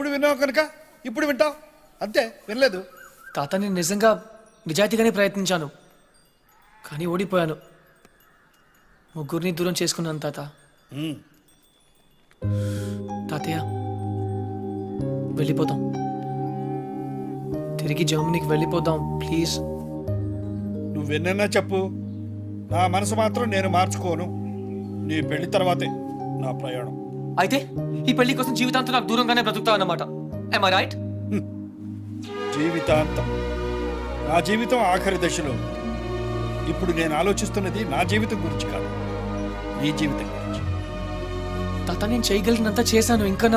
అప్పుడు విన్నావు కనుక ఇప్పుడు వింటావు అంతే, వినలేదు. తాత నేను నిజంగా నిజాయితీగానే ప్రయత్నించాను, కానీ ఓడిపోయాను. ముగ్గురిని దూరం చేసుకున్నాను తాత. తాతయ్య వెళ్ళిపోదాం, తిరిగి జర్మనీకి వెళ్ళిపోదాం ప్లీజ్. నువ్వెన్నైనా చెప్పు, నా మనసు మాత్రం నేను మార్చుకోను. నీ పెళ్లి తర్వాతే నా ప్రయాణం. అయితే ఈ పెళ్లి కోసం జీవితాంతం నాకు దూరంగానే బ్రతుకుతావు అన్నమాట. Am I right? జీవితాంతం, నా జీవితం ఆఖరి దశలో. ఇప్పుడు నేను ఆలోచిస్తున్నది నా జీవితం గురించి కాదు, నీ జీవితం గురించి. తాత నేను చేయగలిగినంత చేశాను, ఇంకా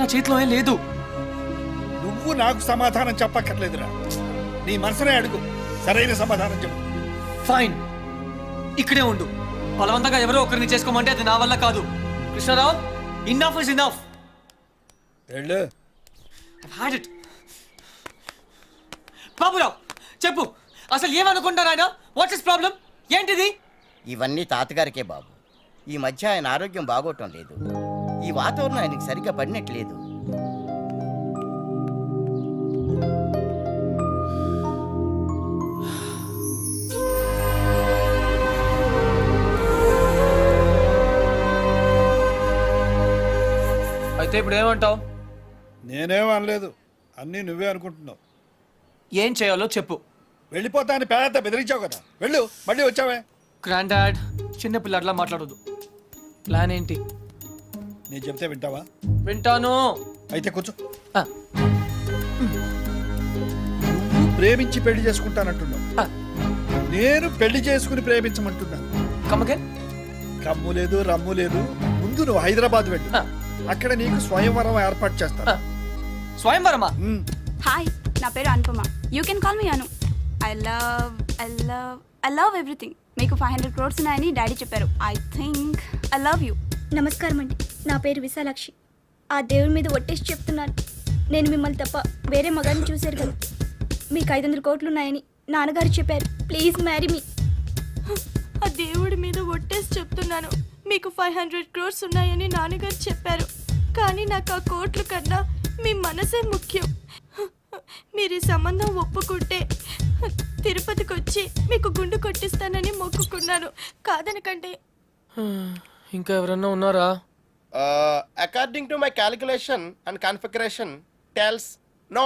నా చేతిలో ఏం లేదు. నువ్వు నాకు సమాధానం చెప్పక్కర్లేదురా, నీ మనసునే అడుగు, సరైన సమాధానం చెప్పు. ఫైన్, ఇక్కడే ఉండు. బలవంతంగా ఎవరో ఒకరిని చేసుకోమంటే అది నా వల్ల కాదు. Krishnarao, enough is enough. వెళ్ళు. బాబురావు చెప్పు, అసలు ఏమనుకుంటారు ఆయన? What's is problem? ఏంటిది? ఇవన్నీ తాతగారికే బాబు. ఈ మధ్య ఆయన ఆరోగ్యం బాగోటం లేదు. ఈ వాతావరణం ఆయనకి సరిగ్గా పడినట్లేదు. అయితే ఇప్పుడు ఏమంటావు? నేనేం అనలేదు, అన్నీ నువ్వే అనుకుంటున్నావు. ఏం చేయాలో చెప్పు. వెళ్ళిపోతా అని పేద బెదిరించావు కదా, వెళ్ళు. మళ్ళీ వచ్చావే. గ్రాండ్ డాడ్, చిన్న పిల్లట్లా మాట్లాడొద్దు. ప్లాన్ ఏంటి? నేను చెప్తే వింటావా? వింటాను. అయితే కూర్చో. ఆ, నువ్వు ప్రేమించి పెళ్లి చేసుకుంటానంటున్నావు, ఆ, నేను పెళ్లి చేసుకుని ప్రేమించమంటున్నాను. come again? కమ్ము లేదు, రమ్ము లేదు. ముందు నువ్వు హైదరాబాద్ వెళ్ళు, ఆ, అక్కడ నీకు స్వయంవరం ఏర్పాటు చేస్తాను. ఆ. స్వయంవరమా? హాయ్, నా పేరు Anupama. You can call me Anu. I love everything. మీకు 500 crores ఉన్నాయని డాడీ చెప్పారు. I think I love you. నమస్కారం అండి, నా పేరు విశాలాక్షి. ఆ దేవుడి మీద ఒట్టేసి చెప్తున్నాను, నేను మిమ్మల్ని తప్ప వేరే మగాన్ని చూశారు కదా. మీకు 500 కోట్లు ఉన్నాయని నాన్నగారు చెప్పారు. Please marry me. ఆ దేవుడి మీద ఒట్టేసి చెప్తున్నాను, మీకు 500 crores ఉన్నాయని నాన్నగారు చెప్పారు. కానీ నాకు ఆ కోట్లు కన్నా మీ మనసే ముఖ్యం. మీరు ఈ సంబంధం ఒప్పుకుంటే తిరుపతికి వచ్చి మీకు గుండు కొట్టిస్తానని మొక్కుకున్నాను. కాదనకండి. ఇంకా ఎవరన్నా ఉన్నారా? According to my calculation and configuration tells no.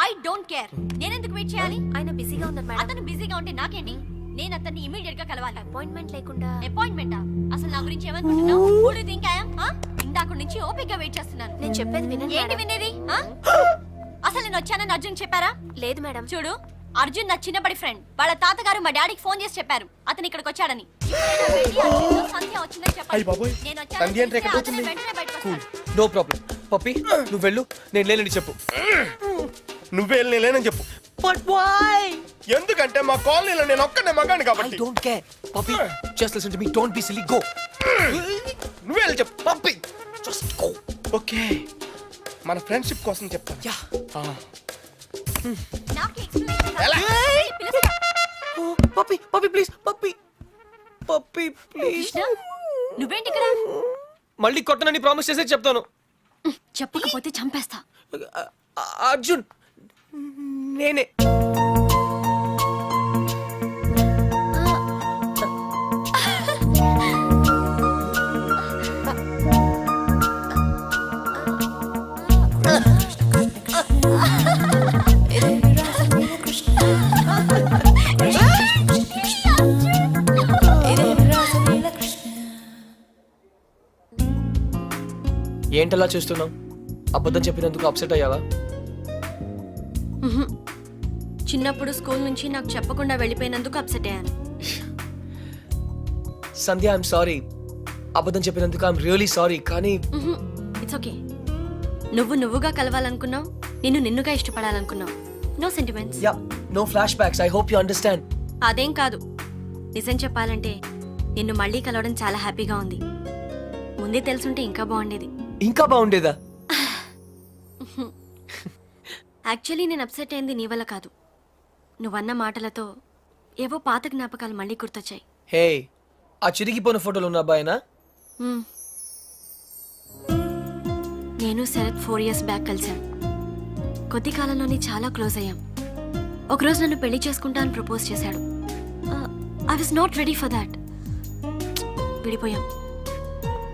I don't care. నేను ఎందుకు వెయిట్ చేయాలి? ఆయన బిజీగా ఉన్నారు మేడం. అతను బిజీగా ఉంటే నాకేంటి? నేను అతన్ని ఇమిడియట్ గా కలవాలి. అపాయింట్మెంట్ లేకుండా. అపాయింట్మెంటా? అసలు నా గురించి ఏమనుకుంటున్నావు? Who do you think I am? ఇందాక నుంచి ఓపిక గా వెయిట్ చేస్తున్నాను. నేను చెప్పేది వినండి. ఏంటి వినేది? అసలు నేను వచ్చానని అర్జున్ చెప్పారా? లేదు మేడం. చూడు, అర్జున్ నా చిన్నప్పటి ఫ్రెండ్. వాళ్ళ తాతగారు మా డాడీకి ఫోన్ చేసి చెప్పారు అతను ఇక్కడికి వచ్చాడని. సంధ్య వచ్చిందని చెప్పాలి. నేను వచ్చాను. No problem. పప్పి నువ్వు వెళ్ళు, నేను లేనని చెప్పు. నువ్వే లేనని చెప్పు. But why? ఎందుకంటే మా కాలనీలో నేను ఒక్కనే మగాను I కాబట్టి. don't care. Papi, just listen to me. Don't be silly. Go. నువ్వే వెళ్ళి చెప్పు. Papi, just go. ఓకే, మన ఫ్రెండ్షిప్ కోసం చెప్తాను. Yeah. నాకు ఎక్స్ప్లెయిన్ ఎలా? Oh, Papi, Papi, please. Papi. Papi, please. Krishna, నువ్వేంటి ఇక్కడ? మళ్ళీ కొట్టనని ప్రామిస్ చేసే చెప్తాను. చెప్పకపోతే చంపేస్తా. అర్జున్, నేనే. ఏంటలా చూస్తున్నావు? అబద్ధం చెప్పినందుకు అప్సెట్ అయ్యావా? చిన్నప్పుడు స్కూల్ నుంచి నాకు చెప్పకుండా వెళ్ళిపోయినందుకు అప్సెట్ అయ్యాను. Sandhya, I'm sorry. అబద్ధం చెప్పినందుకు ఐఎమ్ రియలీ సారీ. కానీ ఇట్స్ ఓకే. నువ్వుగా కలవాలనుకున్నావు, నిన్నుగా ఇష్టపడాలనుకున్నావు. No sentiments. Yeah, no flashbacks. I hope you understand. అదేం కాదు. నిజం చెప్పాలంటే నిన్ను మళ్ళీ కలవడం చాలా హ్యాపీగా ఉంది. ముందే తెలుసుంటే ఇంకా బాగుండేది. ఇంకా బాగుండేదా? యాక్చువల్లీ నేను అప్సెట్ అయింది నీ వల్ల కాదు. నువ్వన్న మాటలతో ఏవో పాత జ్ఞాపకాలు మళ్ళీ గుర్తొచ్చాయి. హే, ఆ చిరిగిపోయిన ఫోటోలు ఉన్న అబ్బాయినా? నేను శరత్ 4 years బ్యాక్ కలిసాం. కొద్ది కాలంలోనే చాలా క్లోజ్ అయ్యాం. ఒకరోజు నన్ను పెళ్లి చేసుకుంటా అని ప్రపోజ్ చేశాడు. I was not ready for that. విడిపోయాం.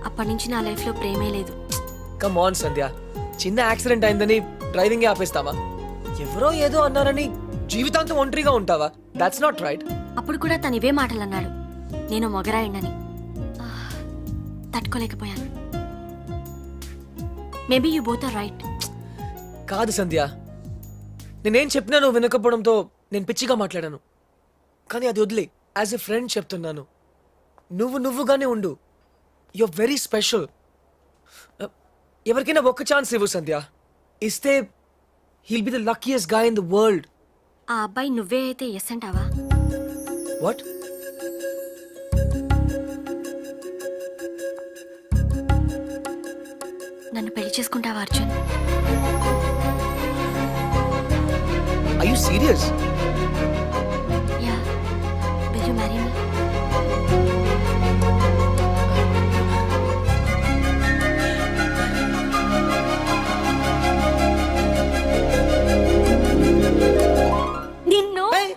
అప్పటి నుంచి నా లైఫ్లో ప్రేమే లేదు. కమ్ ఆన్ సంధ్య, చిన్న యాక్సిడెంట్ అయిందని డ్రైవింగ్ ఆపేస్తావా? ఎవరో ఏదో అన్నారని జీవితాంతం ఒంటరిగా ఉంటావా? That's not right. అప్పుడు కూడా తను ఇవే మాటలు అన్నాడు. నేను మొగరాయండని తట్టుకోలేకపోయాను. Maybe you both are right. కాదు సంధ్య, నేనేం చెప్పినా నువ్వు వినకపోవడంతో నేను పిచ్చిగా మాట్లాడాను. కానీ అది వదిలే, యాజ్ ఎ ఫ్రెండ్ చెప్తున్నాను, నువ్వుగానే ఉండు. You're very special. ఎవరికైనా ఒక్క ఛాన్స్ ఇవ్వు సంధ్య. ఇస్తే he'll be the luckiest guy in the world. ఆ అబ్బాయి నువ్వే అయితే ఎస్ అంటావా? వాట్? నన్ను పెళ్లి చేసుకుంటావా Arjun? Are you serious? Yeah. Will you marry me? నిన్ను Hey!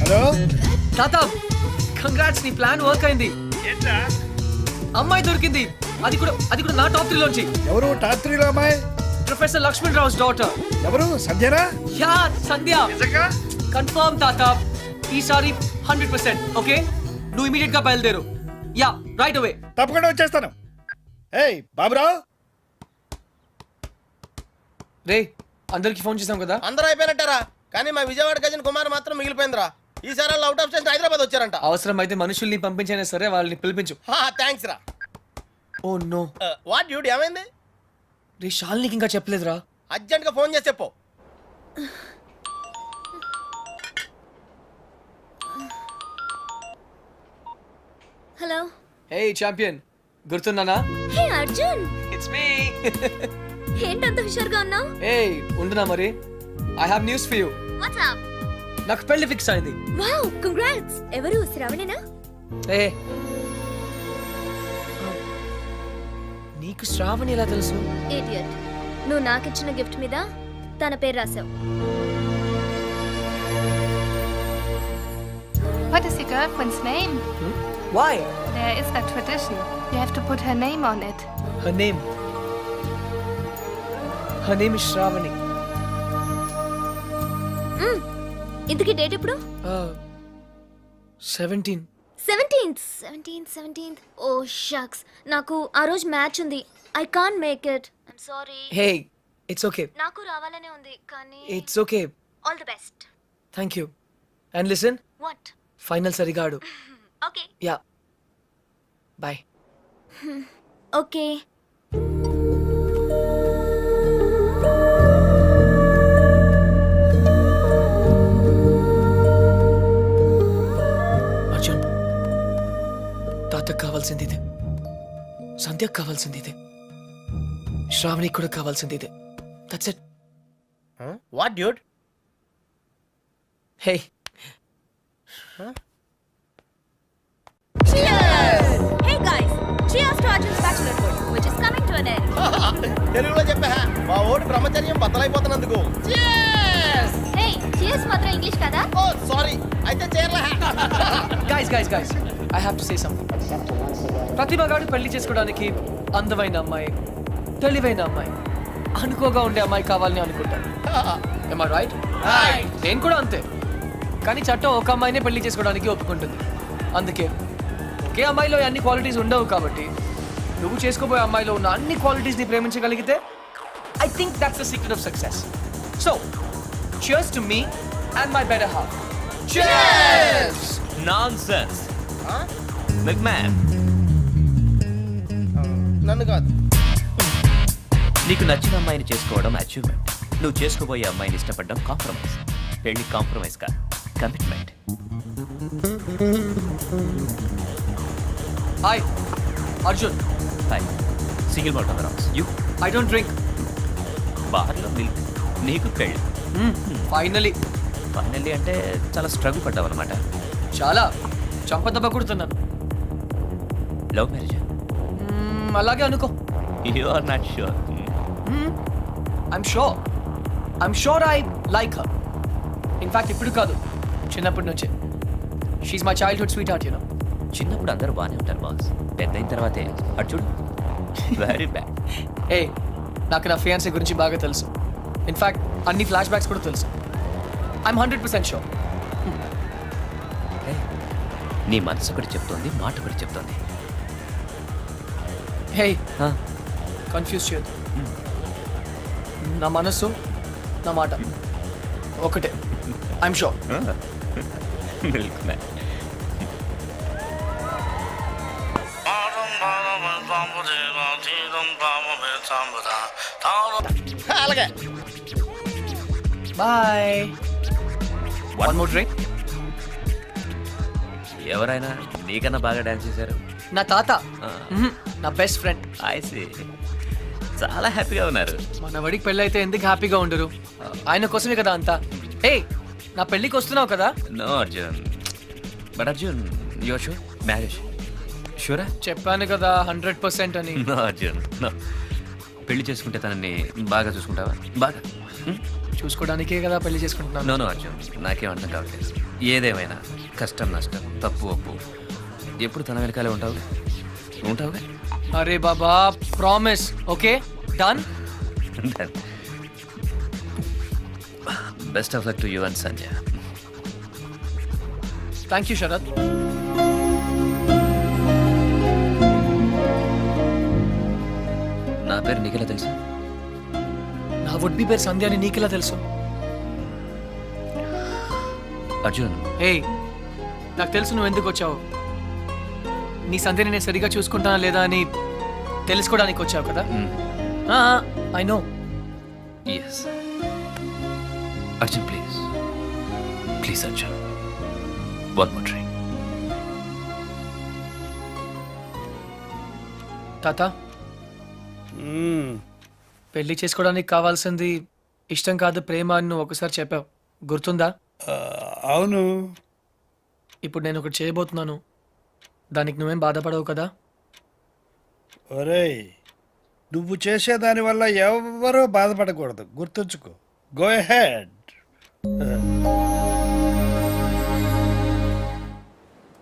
హలో తాత, కంగ్రాట్స్, నీ ప్లాన్ వర్క్ అయింది. అమ్మాయి దొరికింది. అది కూడా నా టాప్ 3 లోంచి. ఎవరు టాప్ 3లో అమ్మాయి? Professor Lakshman Rao's daughter. ఎవరు? సంధ్యనా? యా, సంధ్య. కన్ఫర్మ్ తాత. ఈసారి 100%. ఓకే, నువ్వు ఇమీడియట్ గా బయలుదేరు. Yeah, right away. తప్పకుండా వచ్చేస్తాను. ఏయ్ బాబురావు, రే, అందరికి ఫోన్ చేసాం కదా? అందరూ అయిపోయినట్టారా? కానీ మా విజయవాడ గజన్ కుమార్ మాత్రం మిగిలిపోయిందిరా. ఈసారి వాళ్ళు అవుట్ ఆఫ్ స్టేషన్ హైదరాబాద్ వచ్చారంట. అవసరం అయితే మనుషుల్ని పంపించైనా సరే వాళ్ళని పిలిపించు. థ్యాంక్స్ రా. Oh no. వాట్ డ్యూడ్, ఏమైంది? రే, శాలినికి ఇంకా చెప్పలేదురా. అర్జెంట్ గా ఫోన్ చేసి చెప్పు. హలో. హే ఛాంపియన్, గుర్తున్నానా? Hey Arjun, it's me. ఏంటంత హుషారుగా ఉన్నావు? హే, ఉండునా మరి. I have news for you. What's up? నాకు పెళ్లి ఫిక్స్ అయింది. Wow, congrats. ఎవరు? శ్రావణేనా? ఏ, నీకు శ్రావణి ఎలా తెలుసు? ఇడియట్. నువ్వు నాకిచ్చిన గిఫ్ట్ మీద తన పేరు రాసావు. What is your girlfriend's name? Why? There is a tradition. You have to put her name on it. Her name is Shravani. ఇంతకీ డేట్ ఎప్పుడు? 17. 17th. ఓ షక్స్, నాకు ఆ రోజు మ్యాచ్ ఉంది. I can't make it. I'm sorry. Hey, it's okay. నాకు రావాలనే ఉంది కానీ It's okay. All the best. Thank you. And listen, what? final సరిగా ఆడు. Okay. Yeah. Bye. Okay. Arjun, తాతకు కావాల్సింది ఇదే, సంధ్యకు కావాల్సింది ఇదే, శ్రావణికి కూడా కావాల్సింది ఇదే. That's it. What dude? Hey, Hey guys, cheers to Arjun's bachelorhood, which is coming to an end. తెలుగులో చెప్పా, మా ఓడి బ్రహ్మచర్యం బద్దలైపోతున్నందుకు. Hey, cheers మాత్రం ఇంగ్లీష్ కదా? ఓ సారీ, అయితే చేరలే. guys, I have to say something. ప్రతి మగాడు పెళ్లి చేసుకోవడానికి అందమైన అమ్మాయి, తెలివైన అమ్మాయి, అనుకోగా ఉండే అమ్మాయి కావాలని అనుకుంటాను. Am I right? నేను కూడా అంతే. కానీ చట్టం ఒక అమ్మాయినే పెళ్లి చేసుకోవడానికి ఒప్పుకుంటుంది. అందుకే ఒకే అమ్మాయిలో అన్ని క్వాలిటీస్ ఉండవు కాబట్టి నువ్వు చేసుకోబోయే అమ్మాయిలో ఉన్న అన్ని క్వాలిటీస్ ని ప్రేమించగలిగితే I think that's the secret of success. So cheers to me and my better half. Cheers! Nonsense. మెక్మ్యాన్, నన్ను కాదు. నీకు నచ్చిన అమ్మాయిని చేసుకోవడం అచీవ్మెంట్. నువ్వు చేసుకోబోయే అమ్మాయిని ఇష్టపడడం కాంప్రమైజ్. పెళ్లి కాంప్రమైజ్ కాదు, commitment. Hi Arjun. Hi. Single malt on the rocks. You? I don't drink. బార్లో మిల్క్. నీకు పెళ్ళి. ఫైనలీ. ఫైనల్లీ అంటే చాలా స్ట్రగుల్ పడ్డావు అనమాట. చాలా చంపదెబ్బ కొడుతున్నాను. Love marriage? అలాగే అనుకో. You are not sure. I'm sure I like her. In fact ఇప్పుడు కాదు, చిన్నప్పటి నుంచే. She's my childhood sweetheart, you know. చిన్నప్పుడు అందరూ బాగానే ఉంటారు బాస్, పెద్ద అయిన తర్వాతే అటు చూడు వెరీ బ్యాడ్. ఏ నాకు నా ఫియాన్సీ గురించి బాగా తెలుసు. ఇన్ఫాక్ట్ అన్ని ఫ్లాష్ బ్యాక్స్ కూడా తెలుసు. I'm 100% sure. నీ మనసు ఒకటి చెప్తోంది, మాట ఒకటి చెప్తోంది. హే, కన్ఫ్యూజ్ చేయదు. నా మనస్సు, నా మాట ఒకటే. I'm sure. Milk man. అలాగే బాయ్. One more drink. ఎవరైనా నీకన్నా బాగా డాన్స్ చేశారు? నా తాత, నా బెస్ట్ ఫ్రెండ్. I see. చాలా హ్యాపీగా ఉన్నారు. మన వాడికి పెళ్ళి అయితే ఎందుకు హ్యాపీగా ఉండరు? ఆయన కోసమే కదా అంతా. హే, నా పెళ్ళికి వస్తున్నావు కదా? No Arjun. But Arjun, your sure marriage? షూరా? చెప్పాను కదా 100% అని. No Arjun, no. పెళ్లి చేసుకుంటే తనని బాగా చూసుకుంటావా? బాగా చూసుకోవడానికే కదా పెళ్లి చేసుకుంటున్నాను. నో అర్జున్, నాకేం అర్థం కావట్లేదు. ఏదేమైనా కష్టం నష్టం తప్పు ఒప్పు ఎప్పుడు తన వెనకాలే ఉంటావుగా? అరే బాబా, promise. Okay, done. Best of luck to you and Sanjay. Thank you Sarath. నా పేరు నీకెలా తెలుసు? నా వుడ్ బి పేరు సంధ్య అని నీకెలా తెలుసు? అర్జున్, హే, నాకు తెలుసు నువ్వు ఎందుకు వచ్చావు. నీ సంధ్యని నేను సరిగా చూసుకుంటానా లేదా అని తెలుసుకోవడానికి వచ్చావు కదా. I know. Yes Arjun, please please Arjun, one more drink. తాత, పెళ్లి చేసుకోవడానికి కావాల్సింది ఇష్టం కాదు ప్రేమ అని నువ్వు ఒకసారి చెప్పావు, గుర్తుందా? అవును. ఇప్పుడు నేను ఒకటి చేయబోతున్నాను, దానికి నువ్వేం బాధపడవు కదా? ఒరేయ్, నువ్వు చేసేదాని వల్ల ఎవరో బాధపడకూడదు, గుర్తుంచుకో. Go head.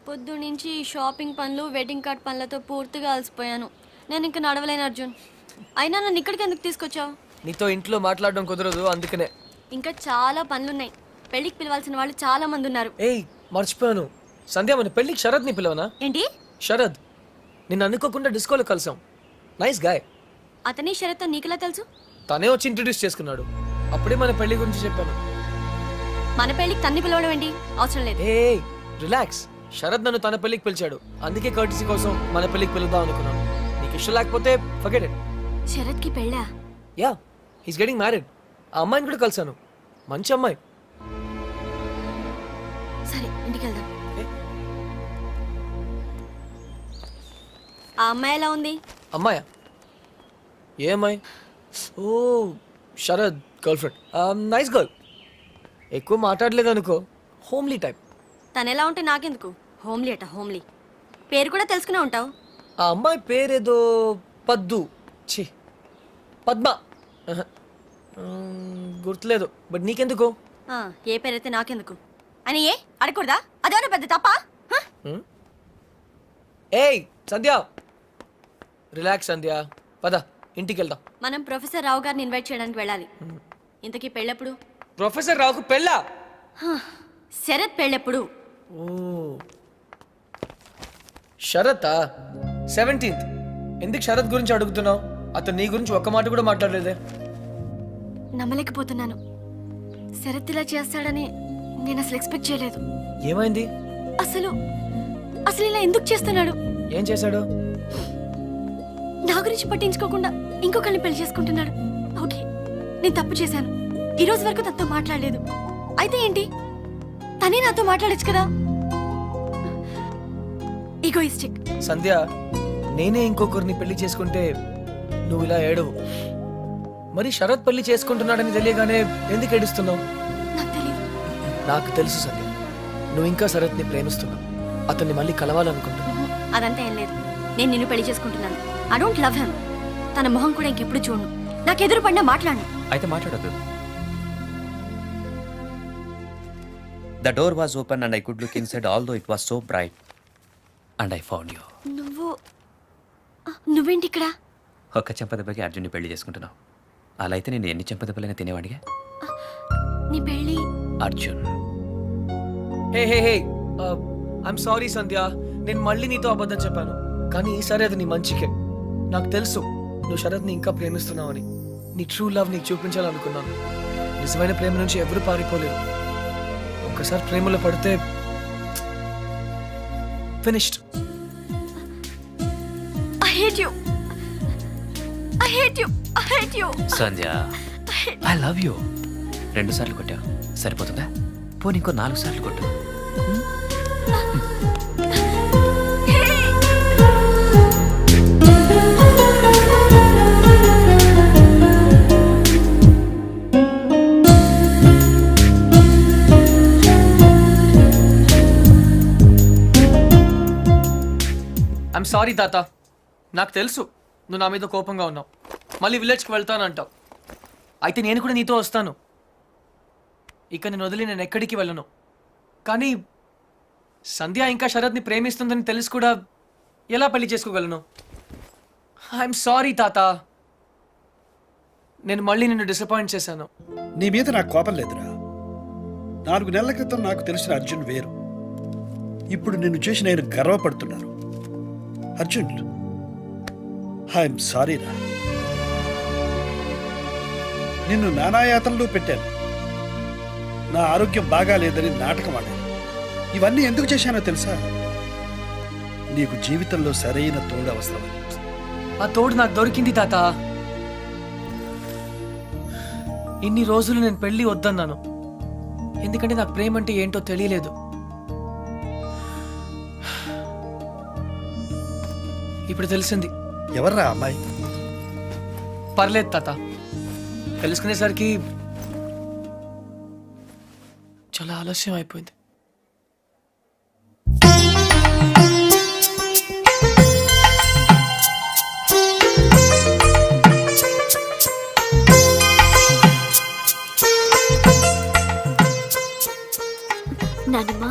పొద్దు నుంచి షాపింగ్ పనులు, వెడ్డింగ్ కార్డ్ పనులతో పూర్తిగా అలసిపోయాను. నేను ఇంకా నడవలేను అర్జున్. అయినా నన్ను ఇక్కడికి ఎందుకు తీసుకొచ్చావు? నీతో ఇంట్లో మాట్లాడడం కుదరదు, అందుకనే. ఇంకా చాలా పనులున్నాయి. పెళ్ళికి పిలవాల్సిన వాళ్ళు చాలా మంది ఉన్నారు. ఏయ్, మర్చిపోయాను. సంధ్య, మన పెళ్ళికి శరత్ని పిలవనా? ఏంటి? శరద్, నిన్ను అనుకోకుండా డిస్కోలో కలిసాం. Nice guy. అతని షరత్ నీకెలా తెలుసు? తనే వచ్చి ఇంట్రడ్యూస్ చేసుకున్నాడు. అప్పుడే మన పెళ్లి గురించి చెప్పాను. మన పెళ్ళికి తన్ని పిలవడం ఏంటి? అవసరం లేదు. ఏ రిలాక్స్. శరద్ నన్ను తన పెళ్లికి పిలిచాడు, అందుకే కర్టీసీ కోసం మన పెళ్లికి పిలుద్దాం అనుకున్నాను. నీకు ఇష్టం లేకపోతే ఫర్గెట్ ఇట్. శరత్కి పెళ్ళా? Yeah, he's getting married. ఆ అమ్మాయిని కూడా కలిసాను, మంచి అమ్మాయి. సరే, ఇంటికి వెళ్దాం. ఆ అమ్మాయి ఎలా ఉంది? అమ్మాయా? ఏ అమ్మాయి? ఓ, Sharad girlfriend. Nice girl. ఎక్కువ మాట్లాడలేదు అనుకో, హోమ్లీ టైప్. తను ఎలా ఉంటే నాకెందుకు? హోమ్లీ అట, హోమ్లీ. పేరు కూడా తెలుసుకునే ఉంటావు. ఆ అమ్మాయి పేరేదో పద్దు, ఛీ పద్మ, గుర్తులేదు. బట్ నీకెందుకు? ఏ పేరైతే నాకెందుకు అని ఏ అడగకూడదా? అదేమన్నా పెద్ద తప్ప? ఏయ్ సంధ్య, రిలాక్స్ సంధ్య, పద ఇంటికి వెళ్దాం. మనం ప్రొఫెసర్ రావు గారిని ఇన్వైట్ చేయడానికి వెళ్ళాలి. ఇంతకీ పెళ్ళెప్పుడు? ప్రొఫెసర్ రావుకు పెళ్ళా? శరత్ పెళ్ళెప్పుడు? ఓ, శరత్ 17th. ఎందుకు శరత్ గురించి అడుగుతున్నావు? అతను నీ గురించి ఒక్క మాట కూడా మాట్లాడలేదే. నమ్మలేకపోతున్నాను. శరత్ ఇలా చేస్తాడని నేను అసలు ఎక్స్పెక్ట్ చేయలేదు. ఏమైంది? అసలు అసలు ఇలా ఎందుకు చేస్తున్నాడు? ఏం చేశాడు? నా గురించి పట్టించుకోకుండా ఇంకొకరిని పెళ్లి చేసుకుంటున్నాడు. ఓకే, నేను తప్పు చేశాను. ఈ రోజు వరకు తనతో మాట్లాడలేదు. అయితే ఏంటి? తనే నాతో మాట్లాడచ్చు కదా. ఈగోయిస్టిక్. సంధ్య, నేనే ఇంకొకరిని పెళ్లి చేసుకుంటే నువ్వు ఇలా ఏడవు. మరి శరత్ పెళ్లి చేసుకుంటున్నాడని తెలియగానే ఎందుకు ఏడుస్తున్నావు? నాకు తెలియదు. నాకు తెలుసు సంధ్య, నువ్వు ఇంకా శరత్ని ప్రేమిస్తున్నావు, అతన్ని మళ్ళీ కలవాలనుకుంటున్నావు. అదంతా ఏం లేదు. నేను నిన్ను పెళ్లి చేసుకుంటున్నాను. I don't love him. తన మొహం కూడా ఇంకెప్పుడు చూడను. నాకు ఎదురు పడినా మాట్లాడను. అయితే మాట్లాడద్దు. The door was open and I could look inside although it was so bright. And I found you. నువ్వేంటి ఇక్కడ? ఒక్క చెంపదెబ్బకి అర్జున్ని పెళ్లి చేసుకుంటున్నావు. అలా అయితే నేను ఎన్ని చెంపదెబ్బలైనా తినేవాడిగా. నీ పెళ్లి అర్జున్. హే హే హే, ఐఎమ్ సారీ సంధ్య, నేను మళ్ళీ నీతో అబద్ధం చెప్పాను. కానీ ఈసారి అది నీ మంచికే. నాకు తెలుసు నువ్వు శరత్ని ఇంకా ప్రేమిస్తున్నావని. నీ ట్రూ లవ్ నీకు చూపించాలనుకున్నాను. నిజమైన ప్రేమ నుంచి ఎవరు పారిపోలేరు. ఒక్కసారి ప్రేమలో పడితే finished. I hate you. I hate you. I hate you. Sandhya, I love you. 2 సార్లు కొట్టావు, సరిపోతుందా? పోనీ ఇంకో 4 సార్లు కొట్టు. ఐఎమ్ సారీ తాత. నాకు తెలుసు నువ్వు నా మీద కోపంగా ఉన్నావు. మళ్ళీ విలేజ్కి వెళ్తానంటావు. అయితే నేను కూడా నీతో వస్తాను. ఇక నేను వదిలి నేను ఎక్కడికి వెళ్ళను. కానీ సంధ్య ఇంకా శరత్ని ప్రేమిస్తుందని తెలిసి కూడా ఎలా పెళ్లి చేసుకోగలను? ఐఎమ్ సారీ తాత. నేను మళ్ళీ నిన్ను డిసప్పాయింట్ చేశాను. నీ మీద నాకు కోపం లేదురా. 4 నెలల క్రితం నాకు తెలిసిన అర్జున్ వేరు. ఇప్పుడు నిన్ను చూసి నేను గర్వపడుతున్నాను. అర్జున్, ఐఎమ్ సారీ రా. నిన్ను నానాయాతనలో పెట్టాను. నా ఆరోగ్యం బాగాలేదని నాటకం ఆడాను. ఇవన్నీ ఎందుకు చేశానో తెలుసా? నీకు జీవితంలో సరైన తోడు అవసరమని. ఆ తోడు నాకు దొరికింది తాత. ఇన్ని రోజులు నేను పెళ్లి వద్దన్నాను, ఎందుకంటే నాకు ప్రేమ అంటే ఏంటో తెలియలేదు. ఇప్పుడు తెలిసింది. ఎవర్రా అమ్మాయి? పర్లేదు తాత, తెలుసుకునేసరికి చాలా ఆలస్యం అయిపోయింది. నాన్నమ్మ,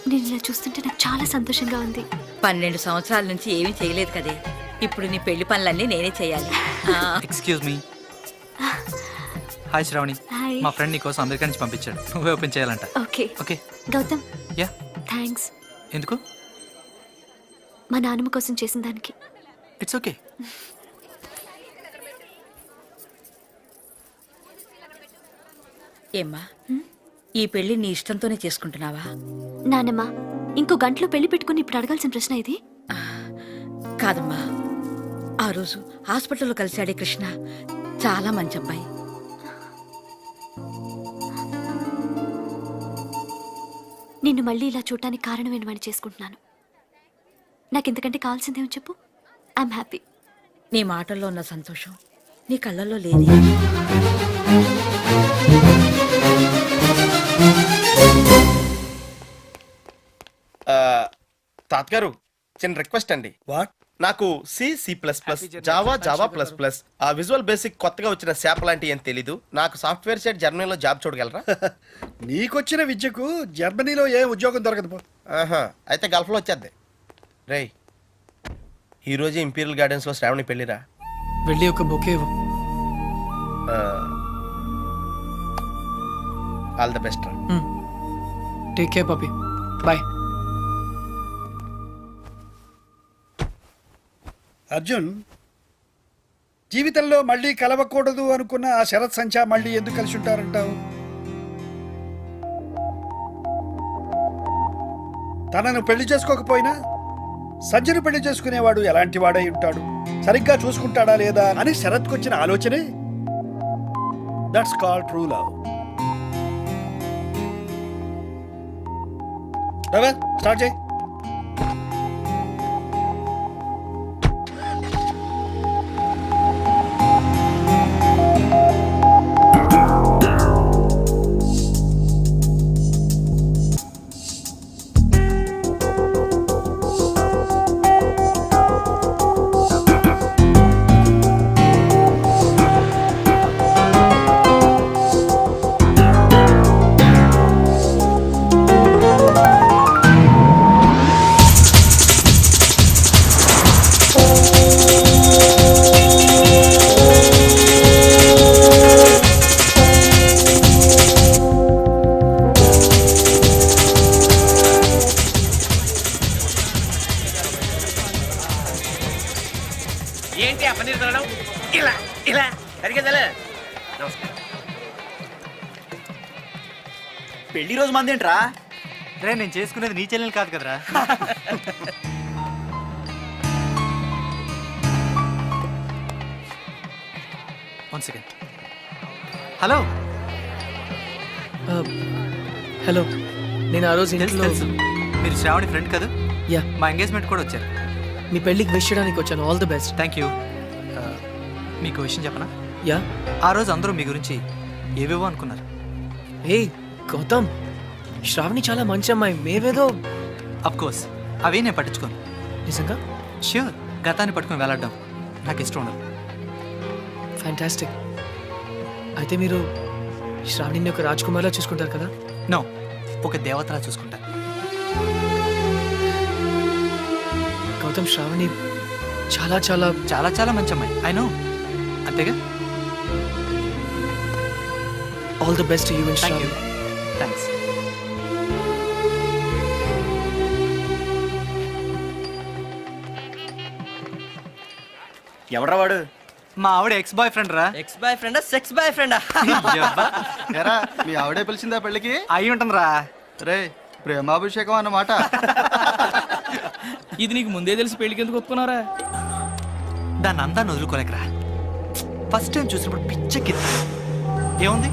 నేను ఇలా చూస్తుంటే నాకు చాలా సంతోషంగా ఉంది. 12 సంవత్సరాల నుంచి ఏమీ చేయలేదు కదే. ఇప్పుడు నీ పెళ్లి పనులన్నీ నేనే చేయాలి. Excuse me. Hi Shravani. Hi. మా ఫ్రెండ్ నీ కోసం అమెరికా నుంచి పంపించాడు. నువ్వే ఓపెన్ చేయాలంట. Okay okay. Gautam, yeah. Thanks. ఎందుకు? మా నాన్నమ్మ కోసం చేసిన దానికి. It's okay. ఏమ్మా, ఈ పెళ్లి నీ ఇష్టంతోనే చేసుకుంటున్నావా? నాన్నమ్మ, ఇంకో గంటలో పెళ్లి పెట్టుకుని ఇప్పుడు అడగాల్సిన ప్రశ్న ఇది? కాదమ్మా, ఆ రోజు హాస్పిటల్లో కలిశాడే కృష్ణ చాలా మంచి అబ్బాయి. నిన్ను మళ్ళీ ఇలా చూడటానికి కారణం ఏంటని చేసుకుంటున్నాను. నాకు ఇంతకంటే కావాల్సిందేమని చెప్పు. I'm happy. నీ మాటల్లో ఉన్న సంతోషం నీ కళ్ళల్లో లేదు. తాతగారు, చిన్న రిక్వెస్ట్ అండి. వాట్? నాకు C++, జావా++, ఆ విజువల్ బేసిక్ కొత్తగా వచ్చిన శాప్ లాంటి ఏం తెలీదు. నాకు సాఫ్ట్వేర్ సైడ్ జర్మనీలో జాబ్ చూడగలరా? నీకొచ్చిన విద్యకు జర్మనీలో ఏ ఉద్యోగం దొరకదు పో. ఆహా, అయితే గల్ఫ్లో వచ్చేద్ది. రేయ్, ఈరోజు ఇంపీరియల్ గార్డెన్స్లో శ్రావణి పెళ్ళిరా. వెళ్ళి ఒక బొకే ఇవ్వు. ఆల్ ద బెస్ట్ రా. Take care పపి. బాయ్. అర్జున్, జీవితంలో మళ్ళీ కలవకూడదు అనుకున్న ఆ శరత్ సంచా మళ్ళీ ఎందుకు కలిసి ఉంటారంటావు? తనను పెళ్లి చేసుకోకపోయినా సంజయను పెళ్లి చేసుకునేవాడు ఎలాంటి వాడై ఉంటాడు, సరిగ్గా చూసుకుంటాడా లేదా అని శరత్కు వచ్చిన ఆలోచనే that's called true love. Start చేయి. పెళ్లి రోజు మంది ఏంట్రా? రే నేను చేసుకునేది నీ చెల్లెలు కాదు కదరా. One second. హలో. హలో, నేను ఆ రోజు తెలుసు ఇంట్లో తెలుసు, మీరు శ్రావణి ఫ్రెండ్ కదా. యా, మా ఎంగేజ్మెంట్ కూడా వచ్చారు. మీ పెళ్ళికి విష్ చేయడానికి వచ్చాను. All the best. Thank you. మీకు విషయం చెప్పనా? యా. ఆ రోజు అందరూ మీ గురించి ఏవేవో అనుకున్నారు. ఏ గౌతమ్, శ్రావణి చాలా మంచి అమ్మాయి. మేవేదో అఫ్ కోర్స్ అవే నేను పట్టించుకోను. నిజంగా ష్యూర్, గతాన్ని పట్టుకొని వెళ్ళడం నాకు ఇష్టం ఉండదు. ఫ్యాంటాస్టిక్. అయితే మీరు శ్రావణిని ఒక రాజ్కుమార్లా చూసుకుంటారు కదా? నో, ఒక దేవతలా చూసుకుంటాను. గౌతమ్, శ్రావణి చాలా చాలా చాలా చాలా మంచి అమ్మాయి. ఐ నో, అంతేగా. All the best you and thank you. Shravani. Thanks. ఎవడ్రా వాడు? మా ఆవిడ ఎక్స్ బాయ్ ఫ్రెండ్ రా. ఎక్స్ బాయ్ ఫ్రెండా సెక్స్ బాయ్ ఫ్రెండా? ఎరా మీ ఆవిడే పిలిచిందా పెళ్ళికి? అయి ఉంటుంది రా. రే ప్రేమాభిషేకం అన్నమాట. ఇది నీకు ముందే తెలిసి పెళ్లికి ఎందుకు ఒప్పుకున్నారా? దాన్ని అంతా వదులుకోలేకరా. ఫస్ట్ టైం చూసినప్పుడు పిచ్చెక్కింది. ఏముంది,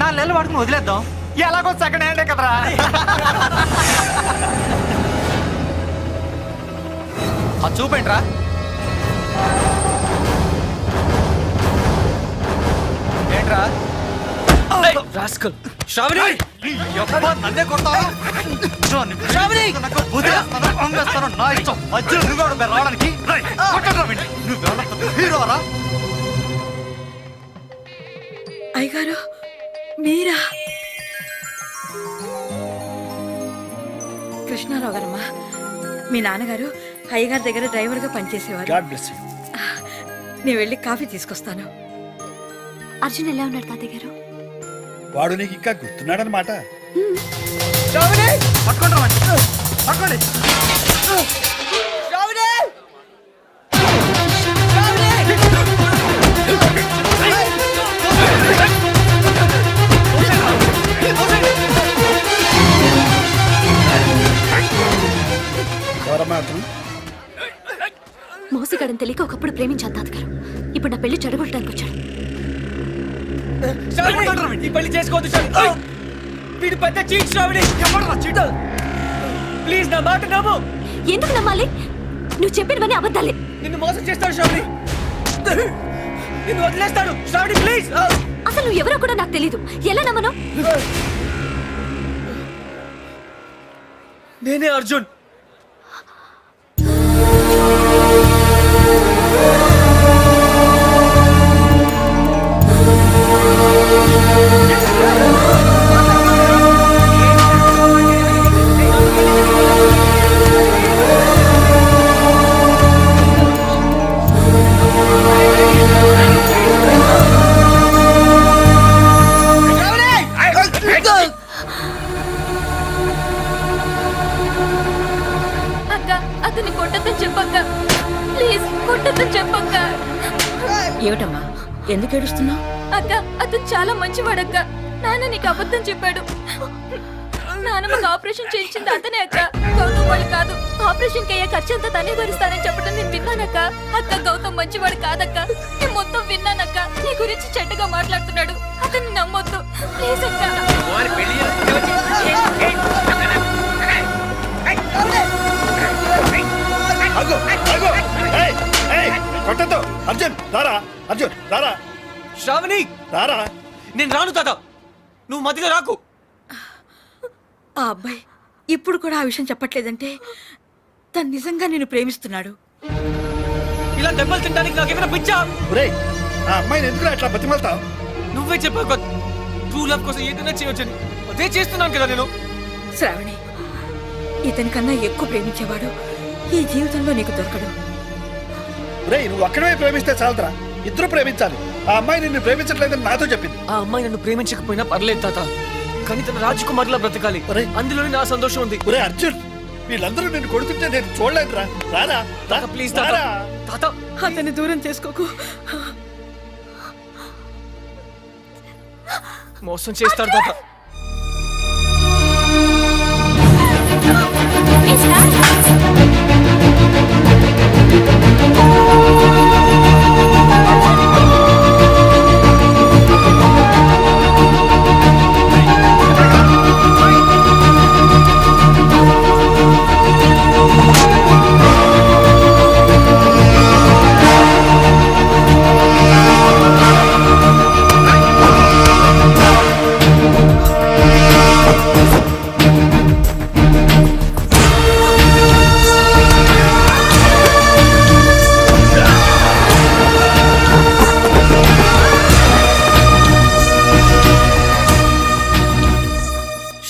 4 నెలలు వాడుకుని వదిలేద్దాం, ఎలాగో సెకండ్ హ్యాండే కదరా. అది చూపేంట్రా. ఏంట్రా రాస్కల్. శ్రావణి, నన్నే కొడతావా? శ్రావణి! నా ఇష్టం. మధ్యలో నువ్వు రావడానికి హీరోరా. అయ్యగారు మీరా? కృష్ణారావు గారమ్మా, మీ నాన్నగారు అయ్యగారి దగ్గర డ్రైవర్గా పనిచేసేవారు. God bless you. నేను వెళ్ళి కాఫీ తీసుకొస్తాను. అర్జున్ ఎలా ఉన్నాడు తాతయ్య గారు? వాడు నీకు ఇంకా గుర్తున్నాడనమాట. పట్టుకోండి పట్టుకోండి. ఎవరమ్మా అతను? మోసగాడని తెలియక ఒకప్పుడు ప్రేమించాను తాతగారు. ఇప్పుడు నా పెళ్లి చెడగొట్టడానికి వచ్చాడు. ఈ పెళ్లి చేసుకోవద్దు శ్రావణి. వీడు పెద్ద చీట్ శ్రావణి. ప్లీజ్ నా మాట నమ్ము. ఎందుకు నమ్మాలి? నువ్వు చెప్పినవన్నీ అబద్ధాలే. నిన్ను మోసం చేస్తాడు శ్రావణి. నిన్ను వదిలేస్తాడు శ్రావణి, ప్లీజ్. అసలు నువ్వు ఎవరో కూడా నాకు తెలీదు. ఎలా నమ్మను? నేనే అర్జున్. అతన్ని కొట్టద్దని చెప్పక్క, ప్లీజ్ కొట్టద్దని చెప్పక్క. ఏమిటమ్మా, ఎందుకు ఏడుస్తున్నావు? అక్క, అతను చాలా మంచివాడక్క. నాన్న నీకు అబద్ధం చెప్పాడు. నాన్నమ్మకి ఆపరేషన్ చేయించింది అతనే అక్క, గౌతమ్ వాడు కాదు. ఆపరేషన్ కి అయ్యే ఖర్చంతా తనే భరిస్తానని చెప్పడం నేను విన్నానక్క. అక్క, గౌతమ్ మంచివాడు కాదక్క, నేను మొత్తం విన్నానక్క. నీ గురించి చెడ్డగా మాట్లాడుతున్నాడు. అతన్ని నమ్మొద్దు ప్లీజ్ అక్క. కొట్టద్దు. అర్జున్ రారా, అర్జున్ రారా. శ్రావణి రారా. నేను రాను తాత, నువ్వు మధ్యలో రాకు. ఆ అబ్బాయి ఇప్పుడు కూడా ఆ విషయం చెప్పట్లేదంటే తను నిజంగా నిన్ను ప్రేమిస్తున్నాడు. ఇలా దెబ్బలు తినడానికి నాకేమైనా పిచ్చా? ఒరేయ్, ఆ అమ్మాయిని ఎందుకు అట్లా బతిమలుతావు? నువ్వే చెప్పావు ట్రూ లవ్ కోసం ఏదైనా చేయొచ్చని. అదే చేస్తున్నాను కదా నేను. శ్రావణి, ఇతని కన్నా ఎక్కువ ప్రేమించేవాడు ఈ జీవితంలో నీకు దొరకడు. ఒరేయ్, నువ్వు అక్కడే ప్రేమిస్తే చాలరా. ఇద్దరు ప్రేమించాలి. ఆ అమ్మాయి నిన్ను ప్రేమించట్లేదని నాతో చెప్పింది. ఆ అమ్మాయి నన్ను ప్రేమించకపోయినా పర్లేదు తాత, కానీ తన రాజకుమారిలా బ్రతకాలి. అందులోనే నా సంతోషం ఉంది. ఒరే అర్జున్, వీళ్ళందరూ నిన్ను కొడుతుంటే నేను చూడలేదురా. రారా తాత, ప్లీజ్ తాత. తాత, అతన్ని దూరం చేసుకోకు. మోసం చేస్తాడు తాత.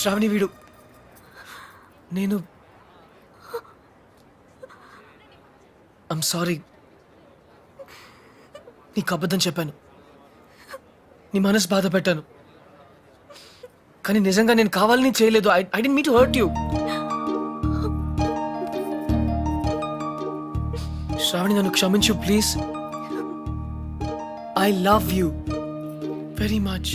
శ్రావణి వీడు నేను ఐమ్ సారీ, నీకు అబద్ధం చెప్పాను, నీ మనసు బాధ పెట్టాను, కానీ నిజంగా నేను కావాలని చేయలేదు. I didn't mean to hurt you. Shravani నన్ను క్షమించు please. I love you very much.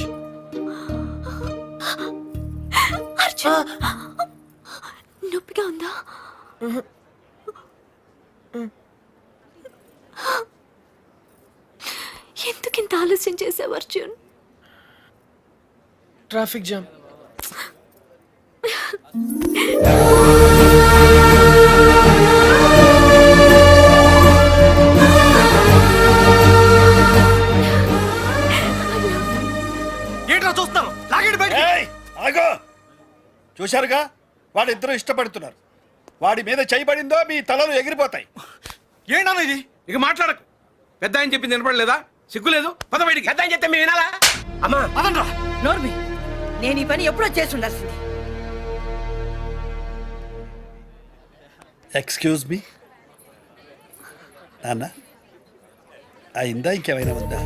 నొప్పిగా ఉందా? ఎందుకింత ఆలస్యం చేసావు అర్జున్? Traffic jam. ఏంట్రా చూస్తాను? లాగండి బయట. ఏయ్, ఆగో. చూశారుగా, వాళ్ళిద్దరూ ఇష్టపడుతున్నారు. వాడి మీద చేయబడిందో మీ తలలు ఎగిరిపోతాయి. ఏంటన్నా ఇది? ఇక మాట్లాడకు. పెద్ద ఆయన చెప్పింది వినపడలేదా? సిగ్గులేదు? పద బయటికి. పెద్ద ఆయన చెప్తే మేము వినాలా? అమ్మా పదండ్రా. నోర్మి, నేను ఈ పని ఎప్పుడో చేసి ఉండాల్సింది. ఎక్స్క్యూజ్ మీ నాన్న, అయిందా ఇంకేమైనా ఉందా?